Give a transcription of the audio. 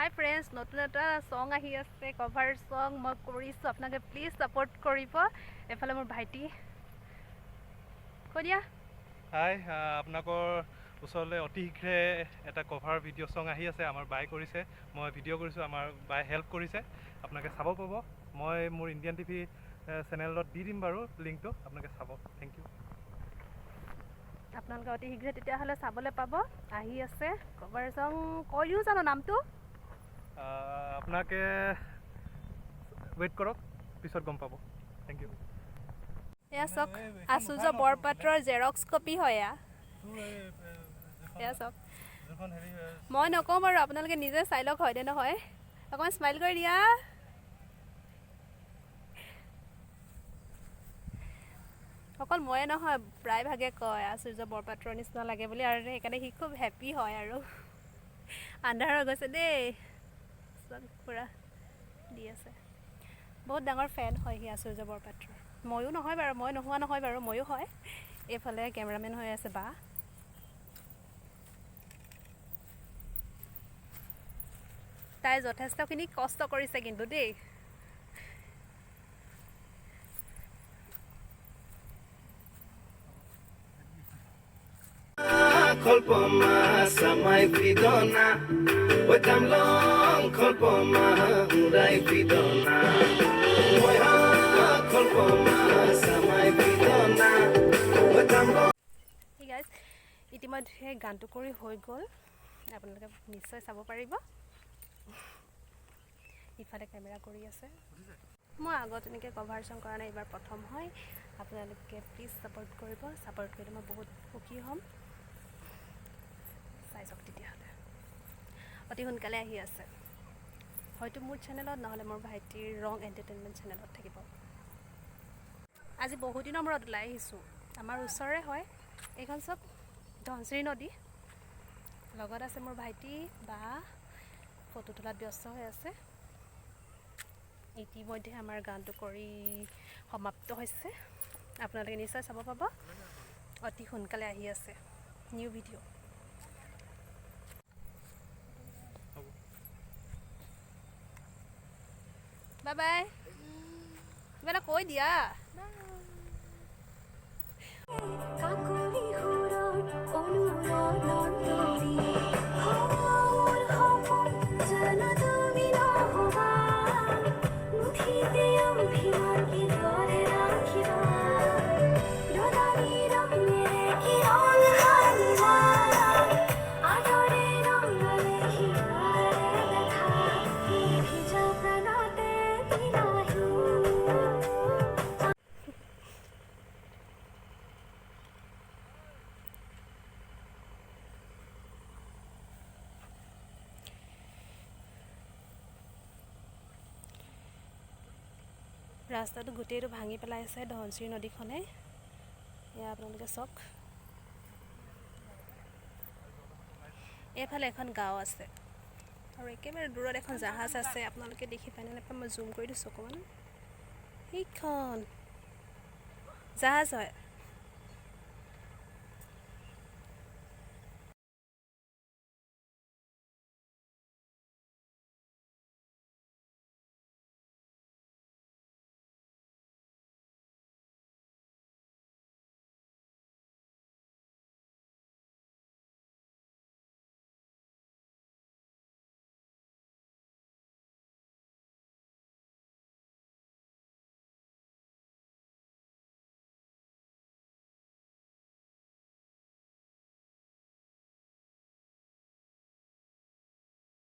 হাই friends, নতুন এটা সং আহি আছে, কভাৰ সং মই কৰিছোঁ। আপোনালোকে প্লিজ ছাপোৰ্ট কৰিব। এফালে মোৰ ভাইটি কৈ দিয়া হাই, আপোনালোকৰ ওচৰলৈ অতি শীঘ্ৰে এটা কভাৰ ভিডিঅ' সং আহি আছে। আমাৰ বাই কৰিছে, মই ভিডিঅ' কৰিছোঁ, আমাৰ বাই হেল্প কৰিছে। আপোনালোকে চাব পাব। মই মোৰ ইণ্ডিয়ান টিভি চেনেলত দি দিম বাৰু লিংকটো, আপোনালোকে চাব। Thank you. আপোনালোকে অতি শীঘ্ৰে তেতিয়াহ'লে চাবলৈ পাব। আহি আছে কভাৰ সং, কৈ দিওঁ জানো নামটো? আপোনালোকে ৱেইট কৰক, পিছত গম পাব। Thank you. এয়া চাওক, আচুৰ্য বৰপাত্ৰৰ জেৰক্স কপি হয় এয়া চাওক। মই নকওঁ বাৰু, আপোনালোকে নিজে চাই লওক হয়নে নহয়। অকণমান স্মাইল কৰি দিয়া। অকল ময়ে নহয়, প্ৰায়ভাগে কয় আচুৰ্য বৰপাত্ৰৰ নিচিনা লাগে বুলি, আৰু সেইকাৰণে সি খুব হেপ্পী হয়। আৰু আন্ধাৰ হৈ গৈছে দেই, পূৰা দি আছে। বহুত ডাঙৰ ফেন হয় সি আচুৰ্য বৰপাত্ৰৰ। ময়ো নহয় বাৰু, মই নোহোৱা নহয় বাৰু, ময়ো হয়। এইফালে কেমেৰামেন হৈ আছে বা। তাই যথেষ্টখিনি কষ্ট কৰিছে কিন্তু দেই। Kolpoma samai vidona Wetamlong kolpoma urai vidona Moya kolpoma samai vidona Wetamlong Hey guys, ইতিমধ্যে গানটো কৰি হৈ গ'ল, আপোনালোকে নিশ্চয় চাব পাৰিব। ইফালে কেমেৰা কৰি আছে। মই আগত এনেকৈ কভাৰ সং কৰা নাই, এইবাৰ প্ৰথম হয়। আপোনালোকে প্লিজ ছাপোৰ্ট কৰিব। ছাপোৰ্ট কৰিলে মই বহুত সুখী হ'ম। চাই চাওক তেতিয়াহ'লে। অতি সোনকালে আহি আছে, হয়তো মোৰ চেনেলত, নহ'লে মোৰ ভাইটিৰ ৰং এণ্টাৰটেইনমেণ্ট চেনেলত থাকিব। আজি বহুত দিনৰ মূৰত ওলাই আহিছোঁ। আমাৰ ওচৰৰে হয় এইখন চাওক, ধনশিৰি নদী। লগত আছে মোৰ ভাইটি, বা ফটো তোলাত ব্যস্ত হৈ আছে। ইতিমধ্যে আমাৰ গানটো কৰি সমাপ্ত হৈছে। আপোনালোকে নিশ্চয় চাব পাব। অতি সোনকালে আহি আছে নিউ ভিডিঅ'। Bye bye. কিবা এটা কৈ দিয়া। ৰাস্তাটো গোটেইটো ভাঙি পেলাইছে ধনশিৰি নদীখনে। এয়া আপোনালোকে চাওক। এইফালে এখন গাঁও আছে, আৰু একেবাৰে দূৰত এখন জাহাজ আছে। আপোনালোকে দেখি পায়নে নাপায়, মই জুম কৰি দিছোঁ অকণমান। সেইখন জাহাজ হয়।